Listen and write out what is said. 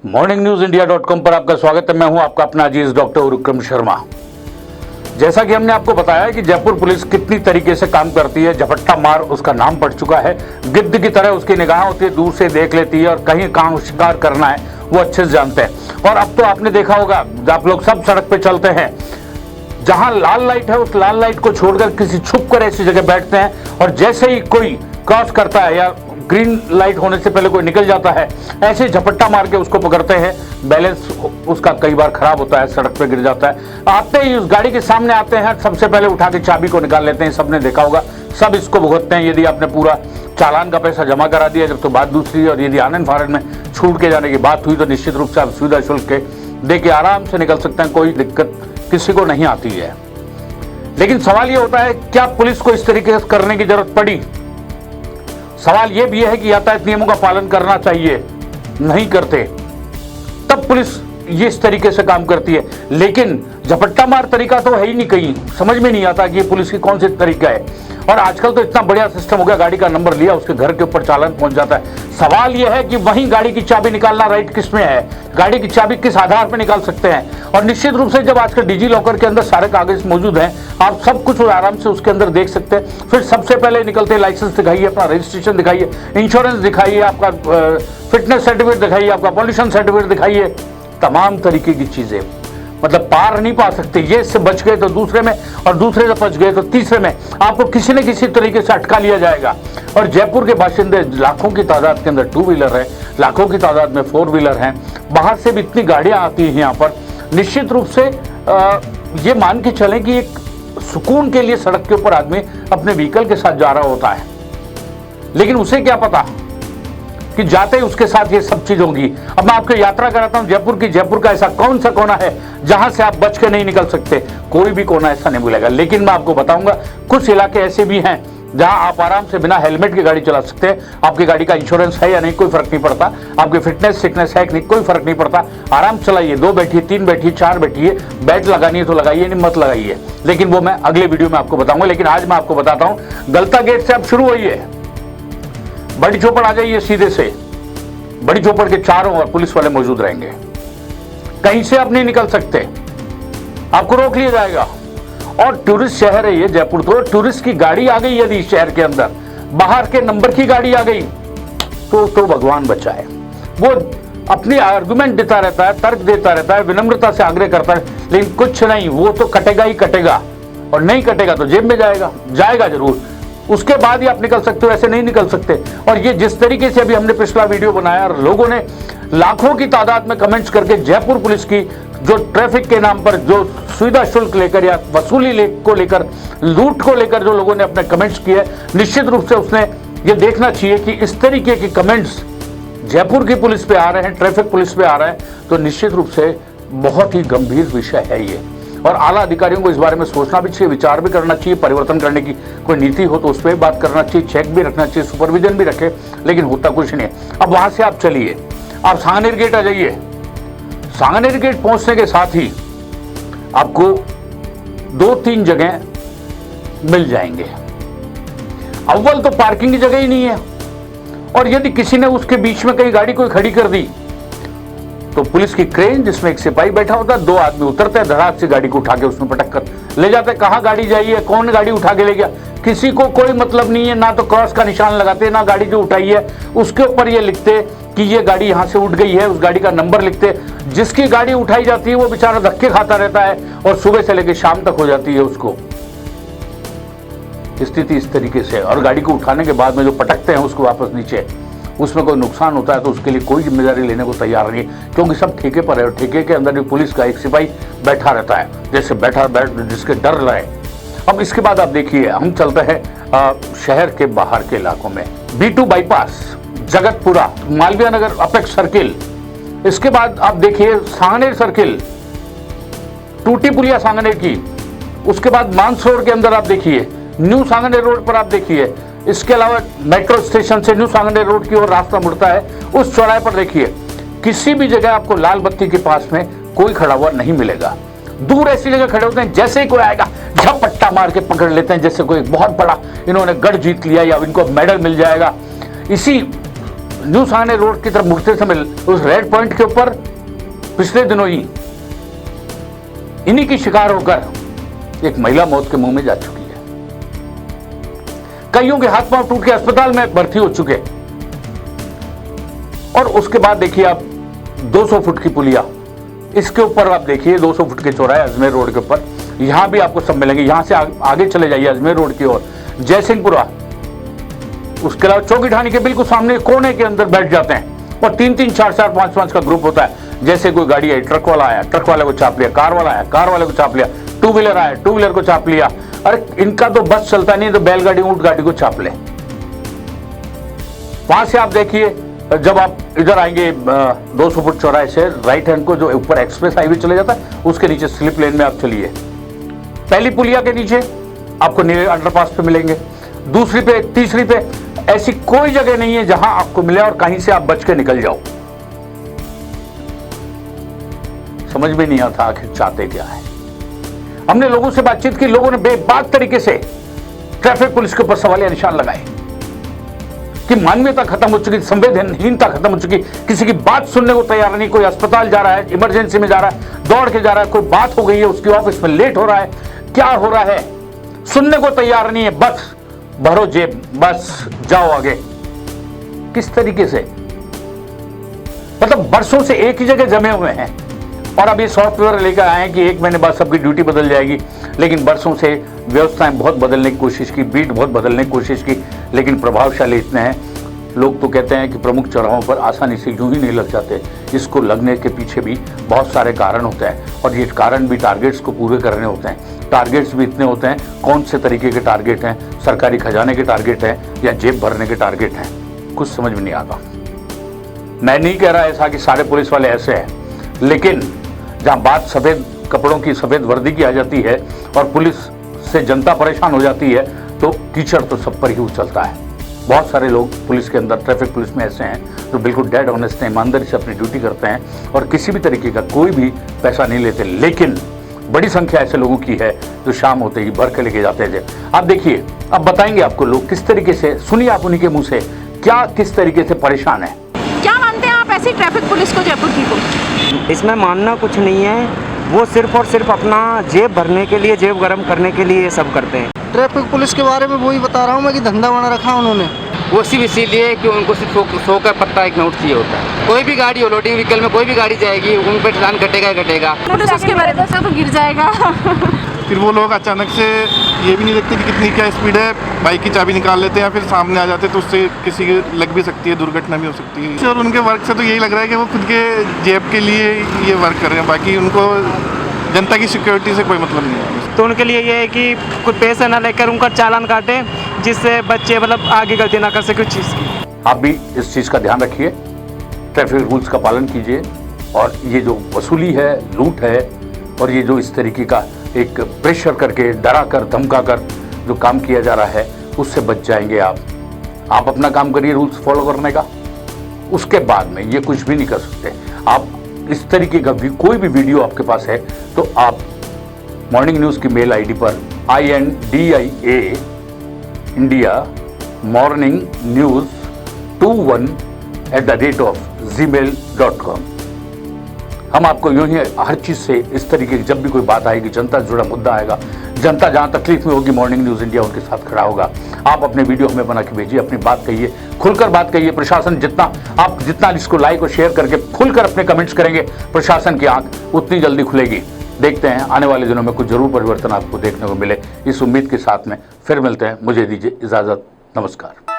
morningnews.india.com पर आपका स्वागत है। मैं हूं आपका अपना अजीज डॉक्टर विक्रम शर्मा। जैसा कि हमने आपको बताया कि जयपुर पुलिस कितनी तरीके से काम करती है, झपट्टा मार उसका नाम पड़ चुका है। गिद्ध की तरह उसकी निगाह होती है, दूर से देख लेती है और कहीं कहां शिकार करना है वो अच्छे से जानते हैं। और अब तो आपने देखा होगा, आप लोग सब सड़क पे चलते हैं, जहां लाल लाइट है उस लाल लाइट को छोड़कर किसी छुप कर ऐसी जगह बैठते हैं और जैसे ही कोई क्रॉस करता है या ग्रीन लाइट होने से पहले कोई निकल जाता है, ऐसे झपट्टा मार के उसको पकड़ते हैं। बैलेंस उसका कई बार खराब होता है, सड़क पे गिर जाता है। आते ही उस गाड़ी के सामने आते हैं, सबसे पहले उठा के चाबी को निकाल लेते हैं। सबने देखा होगा, सब इसको भुगतते हैं। यदि आपने पूरा चालान का पैसा जमा करा दिया जब तो बात दूसरी है, और यदि आनंद फानंद में छूट के जाने की बात हुई तो निश्चित रूप से आप सुविधा शुल्क के दे के आराम से निकल सकते हैं, कोई दिक्कत किसी को नहीं आती है। लेकिन सवाल ये होता है, क्या पुलिस को इस तरीके से करने की जरूरत पड़ी? सवाल यह भी है कि यातायात नियमों का पालन करना चाहिए, नहीं करते, तब पुलिस ये इस तरीके से काम करती है। लेकिन झपट्टा मार तरीका तो है ही नहीं, कहीं समझ में नहीं आता कि ये पुलिस की कौन सी तरीका है। और आजकल तो इतना बढ़िया सिस्टम हो गया, गाड़ी का नंबर लिया, उसके घर के ऊपर चालान पहुंच जाता है। सवाल यह है कि वहीं गाड़ी की चाबी निकालना राइट किस में है, गाड़ी की चाबी किस आधार पर निकाल सकते हैं। और निश्चित रूप से जब आजकल डिजी लॉकर के अंदर सारे कागज मौजूद हैं, आप सब कुछ आराम से उसके अंदर देख सकते हैं। फिर सबसे पहले निकलते लाइसेंस दिखाइए, अपना रजिस्ट्रेशन दिखाइए, इंश्योरेंस दिखाइए, आपका फिटनेस सर्टिफिकेट दिखाइए, आपका पॉल्यूशन सर्टिफिकेट दिखाइए, तमाम तरीके की चीजें। मतलब पार नहीं पा सकते, ये इससे बच गए तो दूसरे में, और दूसरे से बच गए तो तीसरे में आपको किसी न किसी तरीके से अटका लिया जाएगा। और जयपुर के बाशिंदे लाखों की तादाद के अंदर 2 व्हीलर है, लाखों की तादाद में 4 व्हीलर हैं, बाहर से भी इतनी गाड़ियां आती हैं यहाँ पर। निश्चित रूप से ये मान के चलें कि एक सुकून के लिए सड़क के ऊपर आदमी अपने व्हीकल के साथ जा रहा होता है, लेकिन उसे क्या पता कि जाते ही उसके साथ ये सब चीज होगी। अब मैं आपको यात्रा कराता हूं जयपुर की। जयपुर का ऐसा कौन सा कोना है जहां से आप बच के नहीं निकल सकते? कोई भी कोना ऐसा नहीं मिलेगा। लेकिन मैं आपको बताऊंगा, कुछ इलाके ऐसे भी हैं जहां आप आराम से बिना हेलमेट की गाड़ी चला सकते हैं। आपकी गाड़ी का इंश्योरेंस है या नहीं, कोई फर्क नहीं पड़ता। आपकी फिटनेस सिकनेस है कि नहीं, कोई फर्क नहीं पड़ता। आराम चलाइए, 2 बैठिए, 3 बैठिए, 4 बैठिए, बेल्ट लगानी है तो लगाइए, नहीं मत लगाइए। लेकिन वो मैं अगले वीडियो में आपको बताऊंगा। लेकिन आज मैं आपको बताता हूं, गलता गेट से आप शुरू होइए, बड़ी चौपड़ आ जाइए सीधे से। बड़ी चौपड़ के चारों ओर पुलिस वाले मौजूद रहेंगे, कहीं से आप नहीं निकल सकते, आपको रोक लिया जाएगा। और टूरिस्ट शहर है ये जयपुर, तो टूरिस्ट की गाड़ी आ गई यदि शहर के अंदर, बाहर के नंबर की गाड़ी आ गई तो भगवान बचाए। वो अपनी आर्गुमेंट देता रहता है, तर्क देता रहता है, विनम्रता से आग्रह करता है, लेकिन कुछ नहीं, वो तो कटेगा ही कटेगा। और नहीं कटेगा तो जेब में जाएगा जरूर। उसके बाद ही आप निकल सकते हो, ऐसे नहीं निकल सकते। और ये जिस तरीके से अभी हमने पिछला वीडियो बनाया और लोगों ने लाखों की तादाद में कमेंट्स करके जयपुर पुलिस की जो ट्रैफिक के नाम पर जो सुविधा शुल्क लेकर या वसूली को लेकर, लूट को लेकर जो लोगों ने अपने कमेंट्स किए, निश्चित रूप से उसने ये देखना चाहिए कि इस तरीके के कमेंट्स जयपुर की पुलिस पे आ रहे हैं, ट्रैफिक पुलिस पे आ रहे हैं, तो निश्चित रूप से बहुत ही गंभीर विषय है ये। और आला अधिकारियों को इस बारे में सोचना भी चाहिए, विचार भी करना चाहिए। परिवर्तन करने की कोई नीति हो तो उस पर बात करना चाहिए, चेक भी रखना चाहिए, सुपरविजन भी रखे, लेकिन होता कुछ नहीं। अब वहां से आप चलिए, आप सांगनेर गेट आ जाइए। सांगनेर गेट पहुंचने के साथ ही आपको 2-3 जगह मिल जाएंगे। अव्वल तो पार्किंग की जगह ही नहीं है, और यदि किसी ने उसके बीच में कहीं गाड़ी कोई खड़ी कर दी तो पुलिस की क्रेन जिसमें एक सिपाही बैठा होता है, 2 आदमी उतरते हैं, धड़ाक से गाड़ी को उठा के उसमें पटक कर ले जाते हैं। कहाँ गाड़ी जाइए, कौन गाड़ी उठा के ले गया, किसी को कोई मतलब नहीं है। ना तो क्रॉस का निशान लगाते, ना गाड़ी जो उठाई है उसके ऊपर ये लिखते कि ये गाड़ी यहाँ से उठ गई है, उस गाड़ी का नंबर लिखते। जिसकी गाड़ी उठाई जाती है वो बेचारा धक्के खाता रहता है, और सुबह से लेकर शाम तक हो जाती है उसको स्थिति इस तरीके से। और गाड़ी को उठाने के बाद में जो पटकते हैं उसको वापस नीचे, उसमें कोई नुकसान होता है तो उसके लिए कोई जिम्मेदारी लेने को तैयार नहीं, क्योंकि सब ठेके पर है। और ठेके के अंदर भी पुलिस का एक सिपाही बैठा रहता है, जैसे बैठ जिसके डर रहे। अब इसके बाद आप देखिए, हम चलते हैं शहर के बाहर के इलाकों में। B2 bypass, Jagatpura, Malviya Nagar, apex circle. इसके बाद आप देखिए सांगनेर सर्किल, टूटी पुलिया सांगनेर की। उसके बाद मानसरोवर के अंदर आप देखिए, न्यू सांगनेर रोड पर आप देखिए। इसके अलावा मेट्रो स्टेशन से न्यू सांगनेर रोड की ओर रास्ता मुड़ता है, उस चौराहे पर देखिए, किसी भी जगह आपको लाल बत्ती के पास में कोई खड़ा हुआ नहीं मिलेगा। दूर ऐसी जगह खड़े होते हैं, जैसे ही कोई आएगा झपट्टा मार के पकड़ लेते हैं, जैसे कोई बहुत बड़ा इन्होंने गढ़ जीत लिया या इनको मेडल मिल जाएगा। इसी न्यू सहाने रोड की तरफ मुड़ते समय उस रेड पॉइंट के ऊपर पिछले दिनों ही इन्हीं की शिकार होकर एक महिला मौत के मुंह में जा चुकी है। कईयों के हाथ पांव टूट के अस्पताल में भर्ती हो चुके। और उसके बाद देखिए आप 200 फुट की पुलिया, इसके ऊपर आप देखिए 200 फुट के चौराहे अजमेर रोड के ऊपर, यहां भी आपको सब मिलेंगे। यहां से आगे चले जाइए अजमेर रोड की ओर, जयसिंहपुरा, उसके अलावा चौकी ढाणी के बिल्कुल सामने कोने के अंदर बैठ जाते हैं और 3-3, 4-4, 5-5 का ग्रुप होता है। जैसे कोई गाड़ी आई, ट्रक वाला आया, ट्रक वाले को चाप लिया, कार वाला आया, कार वाले को चाप लिया, टू व्हीलर आया, टू व्हीलर को चाप लिया। अरे इनका तो बस चलता नहीं तो बैलगाड़ी ऊंट गाड़ी को चाप ले। वहां से आप देखिए जब आप इधर आएंगे 200 फुट चौराहे से राइट हैंड को जो ऊपर एक्सप्रेस हाईवे चले जाता है उसके नीचे स्लिप लेन में आप चलिए। पहली पुलिया के नीचे आपको नीले अंडरपास पे मिलेंगे, दूसरी पे, तीसरी पे, ऐसी कोई जगह नहीं है जहां आपको मिले और कहीं से आप बच के निकल जाओ। समझ में नहीं आता आखिर चाहते क्या है। हमने लोगों से बातचीत की, लोगों ने बेबाक तरीके से ट्रैफिक पुलिस के ऊपर सवालिया निशान लगाए कि मानवीयता खत्म हो चुकी, संवेदनहीनता खत्म हो चुकी, किसी की बात सुनने को तैयार नहीं। कोई अस्पताल जा रहा है, इमरजेंसी में जा रहा है, दौड़ के जा रहा है, कोई बात हो गई है, उसकी ऑफिस में लेट हो रहा है, क्या हो रहा है सुनने को तैयार नहीं है। बस भरो जेब, बस जाओ आगे। किस तरीके से, मतलब वर्षों से एक ही जगह जमे हुए हैं और अब ये सॉफ्टवेयर लेकर आए कि 1 महीने बाद सबकी ड्यूटी बदल जाएगी। लेकिन वर्षों से व्यवस्थाएं बहुत बदलने की कोशिश की, बीट बहुत बदलने की कोशिश की, लेकिन प्रभावशाली इतने हैं। लोग तो कहते हैं कि प्रमुख चौराहों पर आसानी से यूं ही नहीं लग जाते, इसको लगने के पीछे भी बहुत सारे कारण होते हैं और ये कारण भी टारगेट्स को पूरे करने होते हैं। टारगेट्स भी इतने होते हैं, कौन से तरीके के टारगेट हैं, सरकारी खजाने के टारगेट हैं या जेब भरने के टारगेट हैं, कुछ समझ में नहीं आता। मैं नहीं कह रहा ऐसा कि सारे पुलिस वाले ऐसे हैं, लेकिन जहां बात सफेद कपड़ों की, सफेद वर्दी की आ जाती है और पुलिस से जनता परेशान हो जाती है तो कीचड़ तो सब पर ही उछलता है। बहुत सारे लोग पुलिस के अंदर, ट्रैफिक पुलिस में ऐसे हैं जो बिल्कुल डेड ऑनेस्ट हैं, ईमानदारी से अपनी ड्यूटी करते हैं और किसी भी तरीके का कोई भी पैसा नहीं लेते। लेकिन बड़ी संख्या ऐसे लोगों की है जो शाम होते ही भर के लेके जाते हैं। आप देखिए, अब बताएंगे आपको लोग किस तरीके से, सुनिए आप उन्हीं के मुंह से क्या किस तरीके से परेशान है। क्या मानते हैं आप ऐसी ट्रैफिक पुलिस को जयपुर की को? इसमें मानना कुछ नहीं है, वो सिर्फ और सिर्फ अपना जेब भरने के लिए, जेब गर्म करने के लिए ये सब करते हैं। ट्रैफिक पुलिस के बारे में वही बता रहा हूँ मैं कि धंधा बना रखा उन्होंने। वो सिर्फ इसीलिए कि उनको सिर्फ 100 का पत्ता एक नोट चाहिए होता है। कोई भी गाड़ी हो, लोडिंग व्हीकल में कोई भी गाड़ी जाएगी, उन पर चालान कटेगा ही कटेगा। नोटिस उसके बारे में तो गिर जाएगा। फिर वो लोग अचानक से ये भी नहीं देखते कि कितनी क्या स्पीड है, बाइक की चाबी निकाल लेते हैं या फिर सामने आ जाते हैं तो उससे किसी की लग भी सकती है, दुर्घटना भी हो सकती है। और उनके वर्क से तो यही लग रहा है कि वो खुद के जेब के लिए ये वर्क कर रहे हैं, बाकी उनको जनता की सिक्योरिटी से कोई मतलब नहीं है। तो उनके लिए ये है कि कुछ पैसा ना लेकर उनका चालान काटे, जिससे बच्चे मतलब आगे गलती ना कर सके उस चीज़ की। आप भी इस चीज़ का ध्यान रखिए, ट्रैफिक रूल्स का पालन कीजिए और ये जो वसूली है, लूट है और ये जो इस तरीके का एक प्रेशर करके, डरा कर, धमका कर जो काम किया जा रहा है उससे बच जाएंगे आप अपना काम करिए रूल्स फॉलो करने का। उसके बाद में ये कुछ भी नहीं कर सकते आप। इस तरीके का भी कोई भी वीडियो आपके पास है तो आप मॉर्निंग न्यूज़ की मेल आईडी पर INDIA India morning news 21@gmail.com हम आपको यूं ही हर चीज़ से इस तरीके की, जब भी कोई बात आएगी, जनता से जुड़ा मुद्दा आएगा, जनता जहां तकलीफ में होगी, मॉर्निंग न्यूज़ इंडिया उनके साथ खड़ा होगा। आप अपने वीडियो हमें बना के भेजिए, अपनी बात कहिए, खुलकर बात कहिए। प्रशासन जितना इसको लाइक और शेयर करके खुलकर अपने कमेंट्स करेंगे, प्रशासन की आंख उतनी जल्दी खुलेगी। देखते हैं आने वाले दिनों में कुछ जरूर परिवर्तन आपको देखने को मिले। इस उम्मीद के साथ में फिर मिलते हैं। मुझे दीजिए इजाजत, नमस्कार।